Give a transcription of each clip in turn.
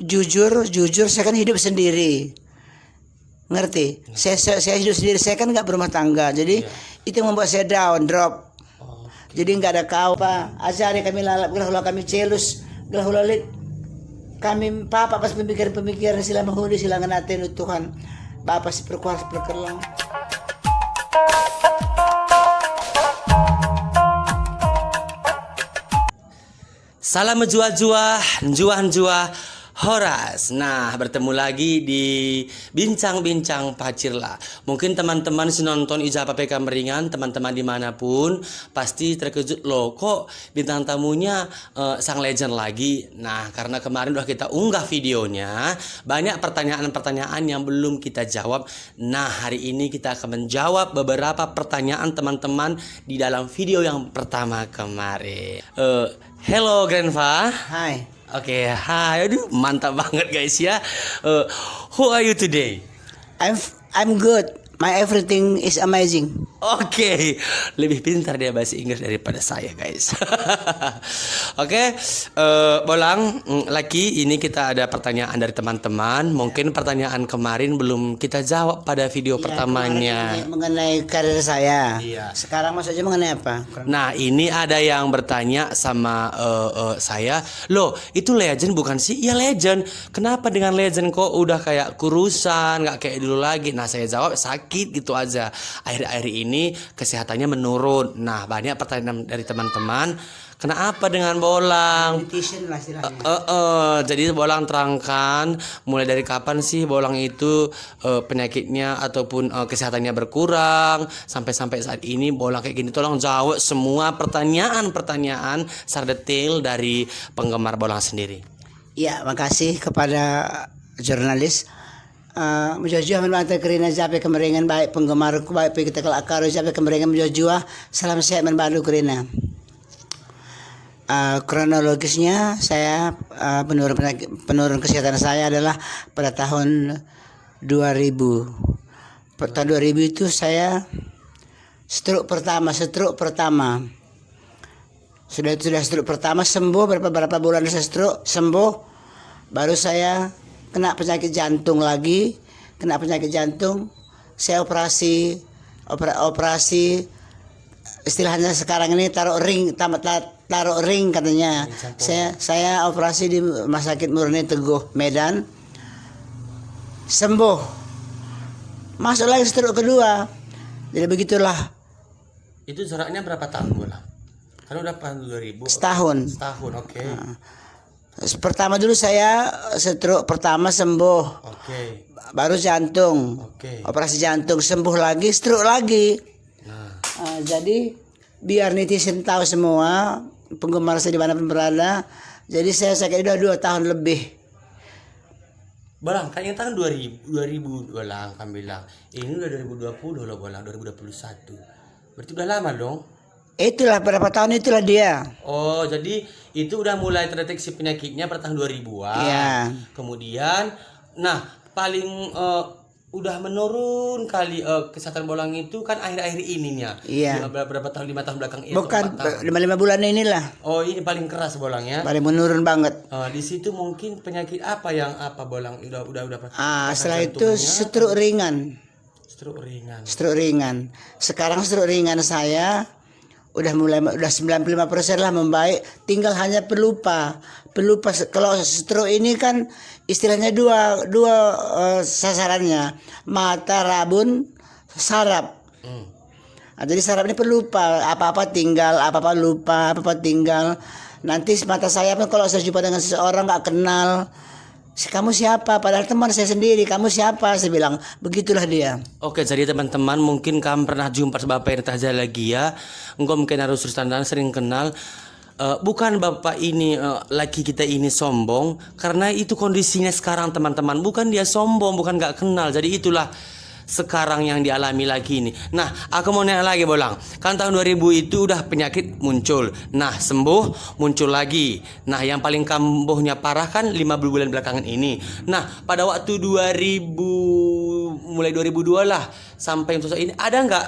jujur saya kan hidup sendiri, ngerti? Saya hidup sendiri, saya kan nggak berumah tangga, jadi itu yang membuat saya drop. Jadi nggak ada kau pak, ajari kami lalap, gelah kami celus, gelah lalit, kami papa pas pemikiran sila menghuni sila nganatin Tuhan, bapak si perkuasa perkelang. Salam menjua-jua, njuah-njuah Horas. Nah, bertemu lagi di Bincang-Bincang Pacirla. Mungkin teman-teman si nonton Ijabah PK Meringan, teman-teman dimanapun pasti terkejut loh, kok bintang tamunya sang legend lagi. Nah, karena kemarin udah kita unggah videonya, banyak pertanyaan-pertanyaan yang belum kita jawab. Nah, hari ini kita akan menjawab beberapa pertanyaan teman-teman di dalam video yang pertama kemarin. Hello Grandpa. Hai. Oke, hai. Aduh, mantap banget guys ya. Who are you today? I'm good. My everything is amazing. Oke, lebih pintar dia bahasa Inggris daripada saya guys. Oke, Bolang, Laki, ini kita ada pertanyaan dari teman-teman. Mungkin pertanyaan kemarin belum kita jawab pada video pertamanya. Mengenai karir saya. Iya. Sekarang maksudnya mengenai apa? Nah, ini ada yang bertanya sama saya, loh itu legend bukan sih? Ya legend. Kenapa dengan legend kok udah kayak kurusan, nggak kayak dulu lagi? Nah, saya jawab sakit gitu aja. Akhir-akhir ini kesehatannya menurun. Nah, banyak pertanyaan dari teman-teman. Kenapa dengan Bolang? Netizen lah istilahnya. Jadi Bolang terangkan mulai dari kapan sih Bolang itu penyakitnya ataupun kesehatannya berkurang sampai saat ini Bolang kayak gini. Tolong jawab semua pertanyaan secara detail dari penggemar Bolang sendiri. Ya, makasih kepada jurnalis. Menjajah menbantai kerina jape kemeringan baik penggemarku baik kita kelakar jape kemeringan menjajah salam sehat menbantu kerina. Kronologisnya saya penurun kesehatan saya adalah pada tahun 2000. Tahun 2000 itu saya stroke pertama. Sudah stroke pertama sembuh berapa bulan saya stroke sembuh, baru saya kena penyakit jantung lagi, saya operasi istilahnya sekarang ini taruh ring katanya. Saya operasi di Rumah Sakit Murni Teguh Medan, sembuh, masuk lagi stroke kedua. Jadi begitulah. Itu jaraknya berapa tahun Bolang? Kan udah tahun 2000. Setahun, oke. Pertama dulu saya stroke pertama sembuh. Oke. Baru jantung. Oke. Operasi jantung sembuh lagi, stroke lagi. Nah. Jadi biar netizen tahu semua, penggemar saya dimanapun berada. Jadi saya sakit udah 2 tahun lebih. Bolang, kayaknya tahun 2000 Bolang kan bilang. Ini udah 2020 loh Bolang, 2021. Berarti udah lama dong. Itulah berapa tahun itulah dia. Oh, jadi itu udah mulai terdeteksi penyakitnya pada tahun 2000-an. Iya. Kemudian, nah paling udah menurun kali kesehatan Bolang itu kan akhir-akhir ininya. Iya. Berapa tahun, 5 tahun belakang itu? Bukan 5 bulan inilah. Oh, ini paling keras Bolangnya. Paling menurun banget. Di situ mungkin penyakit apa Bolang udah. Setelah itu stroke ringan. Stroke ringan. Sekarang stroke ringan saya udah 95% lah membaik, tinggal hanya pelupa. Kalau stroke ini kan istilahnya dua sasarannya, mata, rabun, saraf. Jadi saraf ini pelupa, apa-apa tinggal, apa-apa lupa, apa-apa tinggal. Nanti mata saya pun kalau saya jumpa dengan seseorang nggak kenal, kamu siapa? Padahal teman saya sendiri. Kamu siapa? Saya bilang. Begitulah dia. Oke, jadi teman-teman mungkin kamu pernah jumpa Bapak yang tajah lagi ya. Engkau mungkin harus standar sering kenal. Bukan Bapak ini laki kita ini sombong, karena itu kondisinya sekarang teman-teman. Bukan dia sombong, bukan nggak kenal. Jadi itulah sekarang yang dialami lagi ini. Nah, aku mau nanya lagi Bolang. Kan tahun 2000 itu udah penyakit muncul. Nah, sembuh, muncul lagi. Nah, yang paling kambuhnya parah kan 5 bulan belakangan ini. Nah, pada waktu 2000 mulai 2002 lah sampai untuk saat ini ada nggak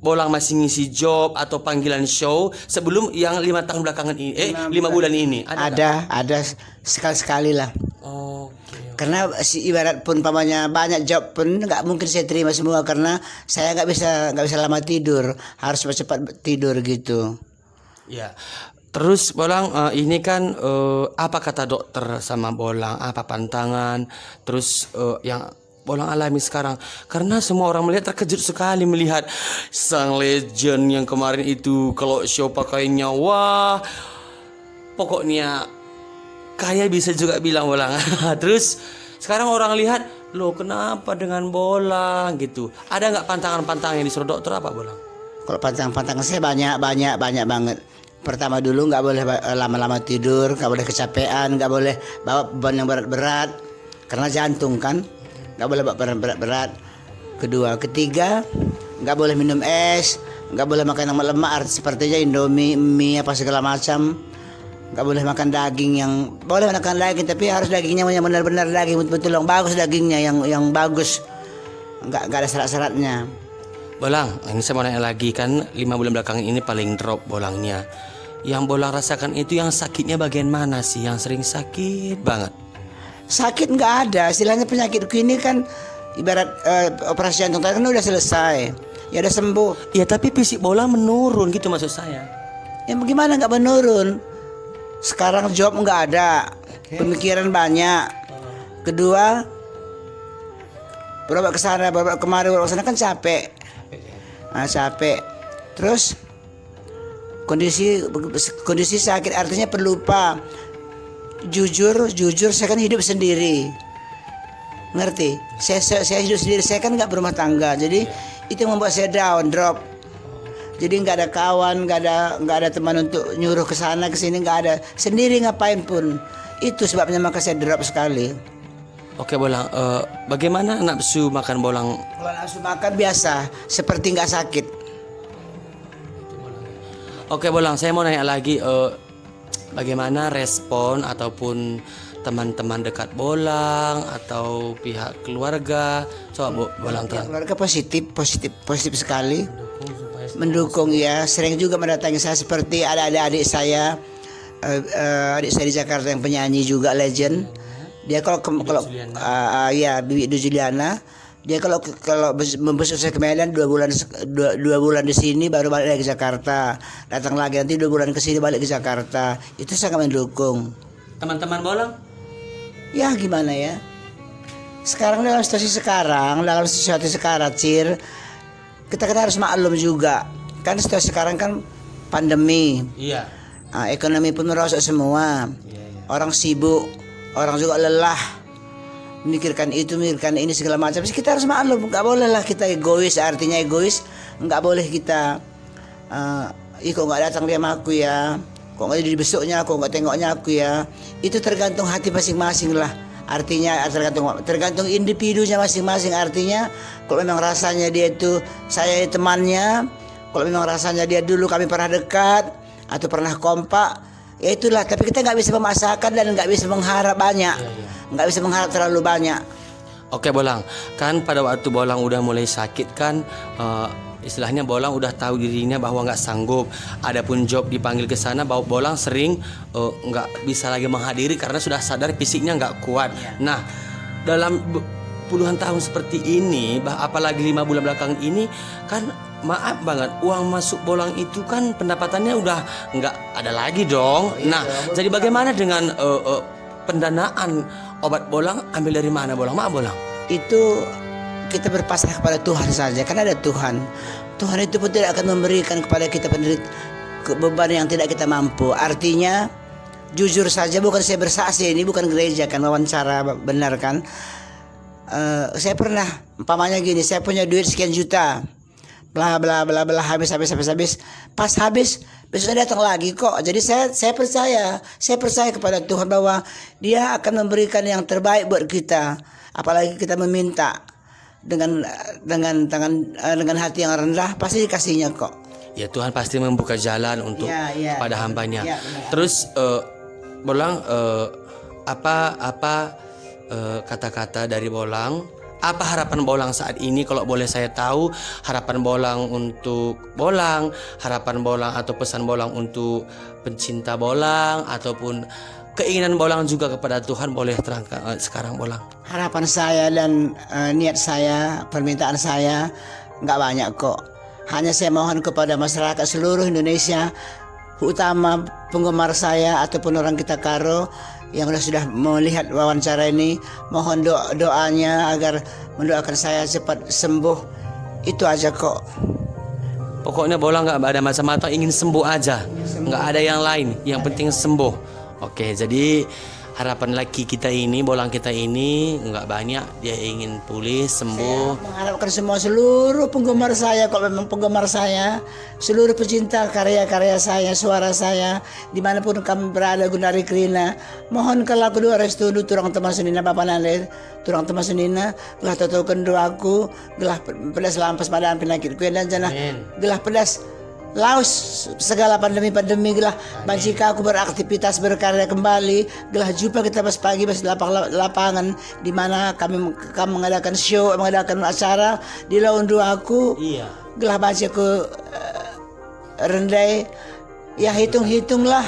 Bolang masih ngisi job atau panggilan show sebelum yang 5 tahun belakangan ini 5 bulan ini? Ada sekali-sekali lah. Oke. Karena ibarat pun pamannya banyak job pun nggak mungkin saya terima semua karena saya nggak bisa lama tidur, harus cepat tidur gitu. Ya. Terus Bolang ini kan apa kata dokter sama Bolang, apa pantangan, terus yang Bolang alami sekarang, karena semua orang melihat terkejut sekali melihat sang legend yang kemarin itu kalau show pakainya wah pokoknya kayak bisa juga bilang Bolang. Terus sekarang orang lihat loh kenapa dengan Bolang gitu, ada nggak pantangan-pantangan yang disuruh dokter apa Bolang? Kalau pantangan saya banyak banget. Pertama dulu nggak boleh lama-lama tidur, nggak boleh kecapean, nggak boleh bawa beban yang berat-berat karena jantung kan. Nggak boleh bawa berat-berat. Kedua, ketiga, nggak boleh minum es, nggak boleh makan yang lemak sepertinya Indomie, mie apa segala macam. Nggak boleh makan daging yang boleh makan daging tapi harus dagingnya yang benar-benar daging betul-betul yang bagus, dagingnya yang bagus. Nggak ada serat-seratnya. Bolang, ini saya mau nanya lagi kan 5 bulan belakangan ini paling drop Bolangnya. Yang Bolang rasakan itu yang sakitnya bagian mana sih? Yang sering sakit banget? Sakit nggak ada, istilahnya penyakitku ini kan ibarat operasi jantung tadi kan udah selesai, ya udah sembuh. Ya tapi fisik Bolang menurun gitu maksud saya. Ya bagaimana nggak menurun? Sekarang job nggak ada, pemikiran banyak. Kedua, berobat ke sana, berobat kemari, berobat ke sana kan capek. Capek. Terus kondisi sakit artinya pelupa. Jujur saya kan hidup sendiri, ngerti? Saya hidup sendiri, saya kan nggak berumah tangga, jadi itu yang membuat saya drop. Jadi nggak ada kawan, nggak ada teman untuk nyuruh ke sana ke sini, nggak ada. Sendiri ngapain pun, itu sebabnya maka saya drop sekali. Oke Bolang, bagaimana nafsu makan Bolang? Kalau nafsu makan biasa, seperti nggak sakit. Oke Bolang, saya mau nanya lagi. Bagaimana respon ataupun teman-teman dekat Bolang atau pihak keluarga? Coba Bolang terang. Keluarga positif sekali. Mendukung ya, sering juga mendatangi saya seperti ada adik saya, adik saya di Jakarta yang penyanyi juga legend. Dia kalau ya Bibi Du Juliana, dia kalau membesuk saya ke Medan 2 bulan di sini baru balik lagi ke Jakarta, datang lagi nanti 2 bulan ke sini balik ke Jakarta, itu sangat mendukung. Teman-teman Bolang? Ya gimana ya, dalam situasi sekarang Cir, kita kan harus maklum juga kan situasi sekarang kan pandemi. Iya. Ekonomi pun merosot semua. Orang sibuk, orang juga lelah memikirkan ini segala macam. Kita harus maklum, nggak boleh lah kita egois. Artinya egois, nggak boleh kita kok nggak datang dia sama aku ya, kok nggak jadi besoknya, kok nggak tengoknya aku ya. Itu tergantung hati masing-masing lah. Artinya tergantung individunya masing-masing. Artinya kalau memang rasanya dia itu saya temannya, kalau memang rasanya dia dulu kami pernah dekat atau pernah kompak, ya itulah. Tapi kita nggak bisa memaksakan dan nggak bisa mengharap banyak. Nggak bisa mengharap terlalu banyak. Oke Bolang, kan pada waktu Bolang udah mulai sakit kan, istilahnya Bolang udah tahu dirinya bahwa nggak sanggup. Adapun job dipanggil ke sana, bahwa Bolang sering nggak bisa lagi menghadiri karena sudah sadar fisiknya nggak kuat. Nah, dalam puluhan tahun seperti ini, apalagi 5 bulan belakang ini, kan maaf banget, uang masuk Bolang itu kan pendapatannya udah nggak ada lagi dong. Nah, jadi bagaimana dengan pendanaan obat Bolang, ambil dari mana Bolang? Maaf Bolang. Itu kita berpasrah kepada Tuhan saja, karena ada Tuhan. Tuhan itu pun tidak akan memberikan kepada kita beban yang tidak kita mampu. Artinya jujur saja, bukan saya bersaksi, ini bukan gereja kan, wawancara benar kan. Saya pernah umpamanya gini, saya punya duit sekian juta, bla bla bla bla, habis, pas habis besoknya datang lagi kok. Jadi saya percaya kepada Tuhan bahwa Dia akan memberikan yang terbaik buat kita. Apalagi kita meminta dengan hati yang rendah, pasti dikasihnya kok. Ya Tuhan pasti membuka jalan untuk pada hambanya. Terus Bolang apa kata-kata dari Bolang Apa harapan Bolang saat ini? Kalau boleh saya tahu, harapan Bolang untuk Bolang, harapan Bolang atau pesan Bolang untuk pencinta Bolang, ataupun keinginan Bolang juga kepada Tuhan, boleh terangkan sekarang Bolang. Harapan saya dan niat saya, permintaan saya nggak banyak kok. Hanya saya mohon kepada masyarakat seluruh Indonesia, utama penggemar saya ataupun orang kita Karo yang sudah melihat wawancara ini, mohon doanya agar mendoakan saya cepat sembuh. Itu aja kok. Pokoknya Bolang nggak ada macam-macam, ingin sembuh aja, nggak ada yang lain, yang penting sembuh. Oke, jadi harapan laki kita ini, Bolang kita ini nggak banyak, dia ingin pulih, sembuh. Saya mengharapkan semua seluruh penggemar saya, kalau memang penggemar saya, seluruh pecinta karya-karya saya, suara saya, dimanapun kamu berada Gunari Krina, mohon kalau kedua restu turang teman senina Bapak Nale, turang teman senina, gelah totokan doaku, gelah pedas lampas padaan penyakitku dan jana, gelah pedas laus segala pandemi gelah jika aku beraktivitas berkarya kembali, gelah jumpa kita pas pagi pas lapangan di mana kami mengadakan show, mengadakan acara di laun dua aku. Iya. Gelah baca aku rendai, ya hitunglah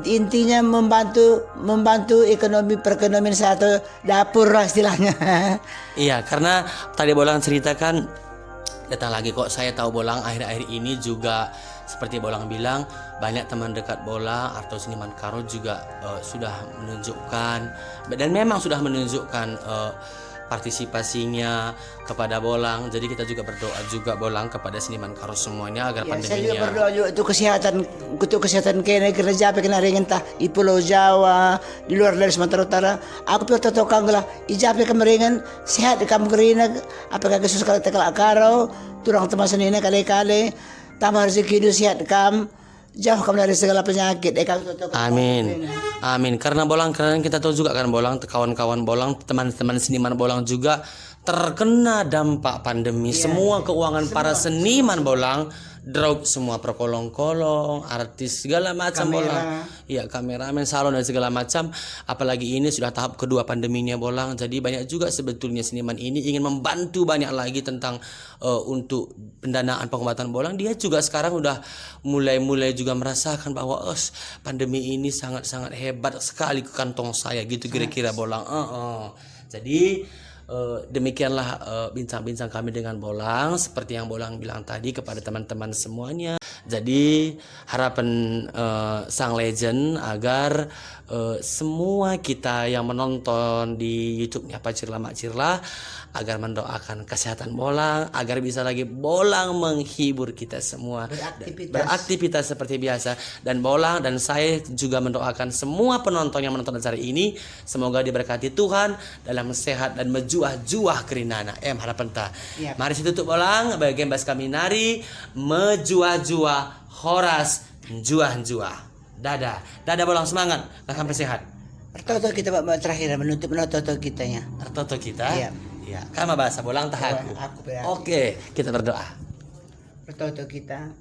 intinya membantu ekonomi perekonomian satu dapur lah istilahnya. Iya, karena tadi Bolang ceritakan, datang lagi kok, saya tahu Bolang akhir-akhir ini juga seperti Bolang bilang, banyak teman dekat Bolang atau seniman Karo juga sudah menunjukkan, dan memang sudah menunjukkan partisipasinya kepada Bolang. Jadi kita juga berdoa juga Bolang kepada seniman Karo semuanya agar pandeminya. Saya juga berdoa juga untuk kesehatan kena jape kena ringan tah di Pulau Jawa, di luar dari Sumatera Utara. Aku perlu totokang lah ijape kemeringan sehat di kamu kerina apakah kesus kalau tekal Karo turang teman senina kali-kali tambah rezeki hidup sehat kam jauh kamu dari segala penyakit. Amin. Amin. Karena Bolang, karena kita tahu juga kan Bolang, kawan-kawan Bolang, teman-teman seniman Bolang juga terkena dampak pandemi. Semua keuangan para seniman Bolang drop semua, perkolong-kolong, artis segala macam Bolang. Iya, kameramen, salon dan segala macam. Apalagi ini sudah tahap kedua pandeminya Bolang. Jadi banyak juga sebetulnya seniman ini ingin membantu banyak lagi tentang untuk pendanaan pengobatan Bolang. Dia juga sekarang udah mulai juga merasakan bahwa pandemi ini sangat-sangat hebat sekali ke kantong saya gitu kira-kira Bolang. Jadi demikianlah bincang-bincang kami dengan Bolang, seperti yang Bolang bilang tadi kepada teman-teman semuanya. Jadi harapan sang legend agar semua kita yang menonton di YouTube-nya Pak Cirla Mak Cirla agar mendoakan kesehatan Bolang, agar bisa lagi Bolang menghibur kita semua, beraktivitas seperti biasa. Dan Bolang dan saya juga mendoakan semua penonton yang menonton acara ini semoga diberkati Tuhan dalam sehat dan mejuah-juah kerinana. Harapan ta. Yep. Mari tutup Bolang bagian bas kami nari mejuah-juah horas juah-juah. Dadah Bolang, semangat, sampai sehat. Toto kita terakhir menutup toto kita ya. Toto kita. Iya. Ya, kama bahasa Bolang tahaku. Oke, kita berdoa. Berdoa kita,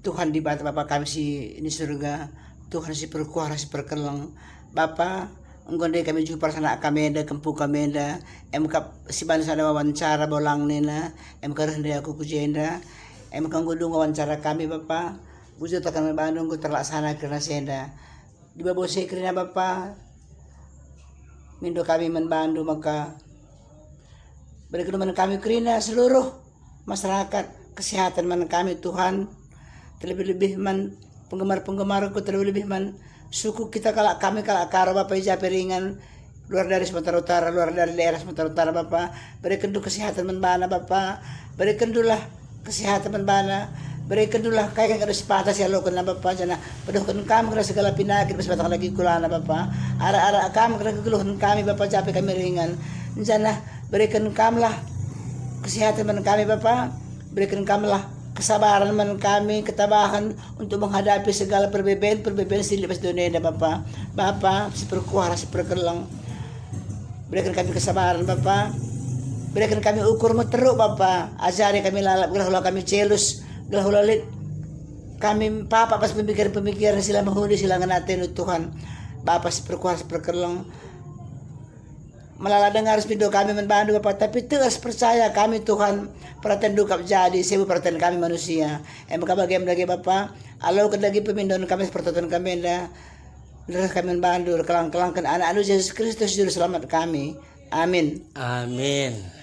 Tuhan di Bapak kami si ini surga, Tuhan si perkuara si perkeleng, Bapak enggonde kami juga persana kami ada kempu kami ada, MK si bangsa ada wawancara Bolang nena, MK rendah aku kujenda, MK ngudung wawancara kami Bapak, bujut kami Bandung ku terlaksana karena senda, di bawah karena Bapak, mindo kami membantu maka berkenan kami kerina seluruh masyarakat kesehatan man kami Tuhan, terlebih-lebih man penggemar-penggemarku, terlebih-lebih man suku kita kalak kami kalak Karo Bapak Ijape ringan luar dari Sumatera Utara, luar dari daerah Sumatera Utara Bapak, berikan kesehatan membana Bapak, berikan kesehatan membana, berikan kayak ada sepatah si alokan na Bapak jana paduhkan kami kena segala penyakit bersebatan lagi kulana Bapak, ara-ara kami kena kegeluhan kami Bapak Jape kami ringan jana berikan kamilah kesehatan man kami Bapak, berikan kamilah kesabaran man kami, ketabahan untuk menghadapi segala perbedaan silih pas dunia Bapak. Bapak si perkuara si perkelang, berikan kami kesabaran Bapak, berikan kami ukur teruk Bapak, ajari kami lalap, gelah kami celus, gelah lalit kami Papa pas pemikiran sila menghuni sila nganatin Tuhan. Bapak si perkuara si perkelang, melala dengar spido kami membantu Bapak, tapi terus percaya kami Tuhan perhatian dukap jadi sebu perhatian kami manusia. Emang bagian lagi Bapak, alau kedagi pemindon kami perhatian kami dah. Terus kami membantu kelang-kelangkan anak-anak Yesus Kristus juru selamat kami. Amin. Amin.